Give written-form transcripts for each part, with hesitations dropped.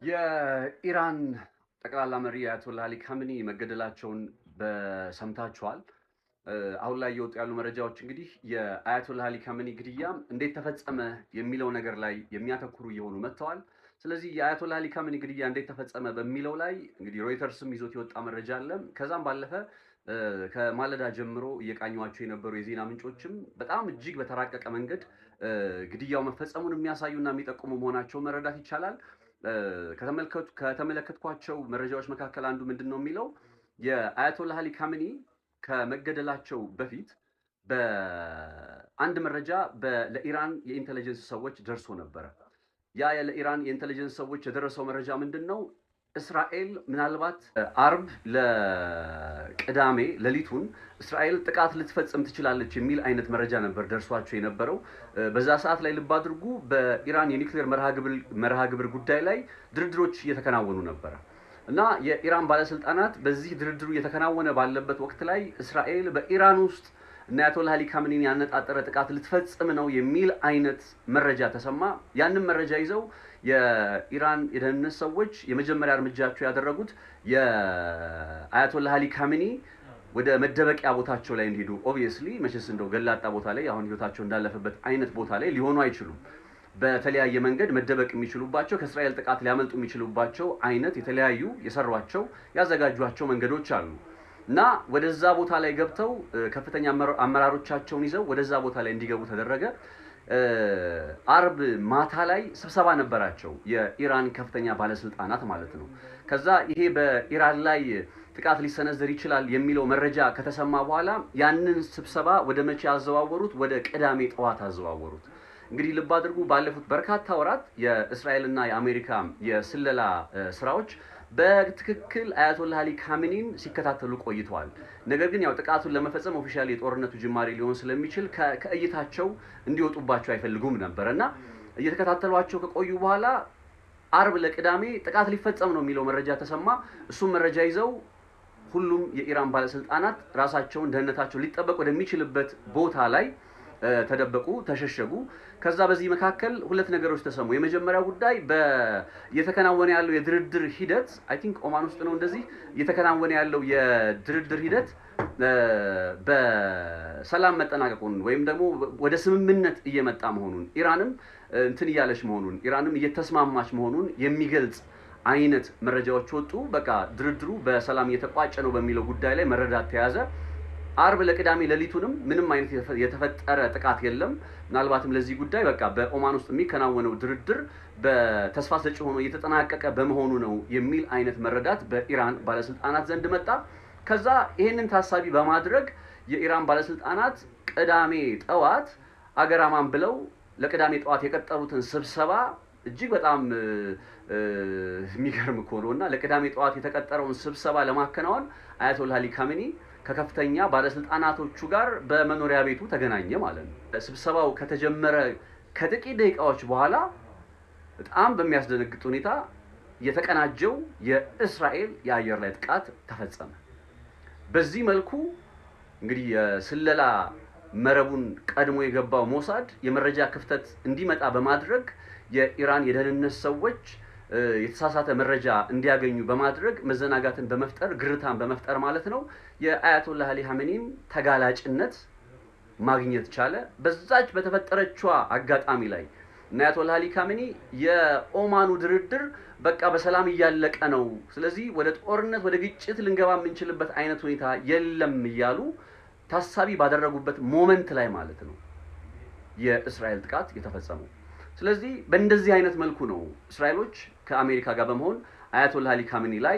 የኢራን ጠቅላላ መሪ አያቶላ አሊ ካሚኒ መገደላቸውን በሰምታችኋል። አሁን ላይ እየወጡ ያሉ መረጃዎች እንግዲህ የአያቶላ አሊ ካሚኒ ግድያ እንዴት ተፈጸመ የሚለው ነገር ላይ የሚያተኩሩ እየሆኑ መጥተዋል። ስለዚህ የአያቶላ አሊ ካሚኒ ግድያ እንዴት ተፈጸመ በሚለው ላይ እንግዲህ ሮይተርስም ይዞት የወጣ መረጃ አለ። ከዛም ባለፈ ከማለዳ ጀምሮ እየቃኟቸው የነበሩ የዜና ምንጮችም በጣም እጅግ በተራቀቀ መንገድ ግድያው መፈጸሙን የሚያሳዩና የሚጠቁሙ መሆናቸው መረዳት ይቻላል። ከተመለከትኳቸው መረጃዎች መካከል አንዱ ምንድነው የሚለው የአያቶላ አሊ ካሚኒ ከመገደላቸው በፊት በአንድ መረጃ ለኢራን የኢንተለጀንስ ሰዎች ደርሶ ነበር። ያ ለኢራን የኢንተለጀንስ ሰዎች የደረሰው መረጃ ምንድነው? እስራኤል ምናልባት አርብ ለቅዳሜ ሌሊቱን እስራኤል ጥቃት ልትፈጽም ትችላለች የሚል አይነት መረጃ ነበር ደርሷቸው የነበረው። በዛ ሰዓት ላይ ልብ አድርጉ፣ በኢራን የኒውክሌር መርሃ ግብር ጉዳይ ላይ ድርድሮች እየተከናወኑ ነበር እና የኢራን ባለስልጣናት በዚህ ድርድሩ እየተከናወነ ባለበት ወቅት ላይ እስራኤል በኢራን ውስጥ እና አያቶላ አሊ ካሚኒን ያነጣጠረ ጥቃት ልትፈጽም ነው የሚል አይነት መረጃ ተሰማ። ያንን መረጃ ይዘው የኢራን የደህንነት ሰዎች የመጀመሪያ እርምጃቸው ያደረጉት የአያቶላ አሊ ካሚኒ ወደ መደበቂያ ቦታቸው ላይ እንዲሄዱ። ኦብቪየስሊ መቼስ እንደው ገላጣ ቦታ ላይ አሁን ህይወታቸው እንዳለፈበት አይነት ቦታ ላይ ሊሆኑ አይችሉም። በተለያየ መንገድ መደበቅ የሚችሉባቸው ከእስራኤል ጥቃት ሊያመልጡ የሚችሉባቸው አይነት የተለያዩ የሰሯቸው ያዘጋጇቸው መንገዶች አሉ እና ወደዛ ቦታ ላይ ገብተው ከፍተኛ አመራሮቻቸውን ይዘው ወደዛ ቦታ ላይ እንዲገቡ ተደረገ። አርብ ማታ ላይ ስብሰባ ነበራቸው የኢራን ከፍተኛ ባለስልጣናት ማለት ነው። ከዛ ይሄ በኢራን ላይ ጥቃት ሊሰነዘር ይችላል የሚለው መረጃ ከተሰማ በኋላ ያንን ስብሰባ ወደ መቼ አዘዋወሩት? ወደ ቅዳሜ ጠዋት አዘዋወሩት። እንግዲህ ልብ አድርጉ፣ ባለፉት በርካታ ወራት የእስራኤልና የአሜሪካ የስለላ ስራዎች በትክክል አያቶላ አሊ ካሚኒን ሲከታተሉ ቆይተዋል። ነገር ግን ያው ጥቃቱን ለመፈጸም ኦፊሻሊ የጦርነቱ ጅማሬ ሊሆን ስለሚችል ከእይታቸው እንዲወጡባቸው አይፈልጉም ነበርና እየተከታተሏቸው ከቆዩ በኋላ አርብ ለቅዳሜ ጥቃት ሊፈጸም ነው የሚለው መረጃ ተሰማ። እሱም መረጃ ይዘው ሁሉም የኢራን ባለስልጣናት ራሳቸውን ደህንነታቸው ሊጠበቅ ወደሚችልበት ቦታ ላይ ተደበቁ፣ ተሸሸጉ። ከዛ በዚህ መካከል ሁለት ነገሮች ተሰሙ። የመጀመሪያው ጉዳይ እየተከናወነ ያለው የድርድር ሂደት አይ ቲንክ ኦማን ውስጥ ነው እንደዚህ እየተከናወነ ያለው የድርድር ሂደት በሰላም መጠናቀቁን ወይም ደግሞ ወደ ስምምነት እየመጣ መሆኑን ኢራንም እንትን እያለች መሆኑን ኢራንም እየተስማማች መሆኑን የሚገልጽ አይነት መረጃዎች ወጡ። በቃ ድርድሩ በሰላም እየተቋጨ ነው በሚለው ጉዳይ ላይ መረዳት ተያዘ። አርብ ለቅዳሜ ሌሊቱንም ምንም አይነት የተፈጠረ ጥቃት የለም። ምናልባትም ለዚህ ጉዳይ በቃ በኦማን ውስጥ የሚከናወነው ድርድር በተስፋ ሰጪ ሆኖ እየተጠናቀቀ በመሆኑ ነው የሚል አይነት መረዳት በኢራን ባለስልጣናት ዘንድ መጣ። ከዛ ይሄንን ታሳቢ በማድረግ የኢራን ባለስልጣናት ቅዳሜ ጠዋት አገራማን ብለው ለቅዳሜ ጠዋት የቀጠሩትን ስብሰባ እጅግ በጣም የሚገርም እኮ ነውና ለቅዳሜ ጠዋት የተቀጠረውን ስብሰባ ለማከናወን አያቶላ አሊ ካሚኒ ከከፍተኛ ባለስልጣናቶቹ ጋር በመኖሪያ ቤቱ ተገናኘ ማለት ነው። ስብሰባው ከተጀመረ ከጥቂት ደቂቃዎች በኋላ በጣም በሚያስደነግጥ ሁኔታ የተቀናጀው የእስራኤል የአየር ላይ ጥቃት ተፈጸመ። በዚህ መልኩ እንግዲህ የስለላ መረቡን ቀድሞ የገባው ሞሳድ የመረጃ ክፍተት እንዲመጣ በማድረግ የኢራን የደህንነት ሰዎች የተሳሳተ መረጃ እንዲያገኙ በማድረግ መዘናጋትን በመፍጠር ግርታን በመፍጠር ማለት ነው የአያቶላ አሊ ካሚኒን ተጋላጭነት ማግኘት ቻለ። በዛች በተፈጠረችው አጋጣሚ ላይ አያቶላ አሊ ካሚኒ የኦማኑ ድርድር በቃ በሰላም እያለቀ ነው፣ ስለዚህ ወደ ጦርነት ወደ ግጭት ልንገባ የምንችልበት አይነት ሁኔታ የለም እያሉ ታሳቢ ባደረጉበት ሞመንት ላይ ማለት ነው የእስራኤል ጥቃት የተፈጸመው። ስለዚህ በእንደዚህ አይነት መልኩ ነው እስራኤሎች ከአሜሪካ ጋር በመሆን አያቶላ አሊ ካሚኒ ላይ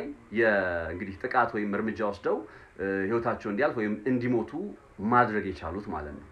እንግዲህ ጥቃት ወይም እርምጃ ወስደው ህይወታቸው እንዲያልፍ ወይም እንዲሞቱ ማድረግ የቻሉት ማለት ነው።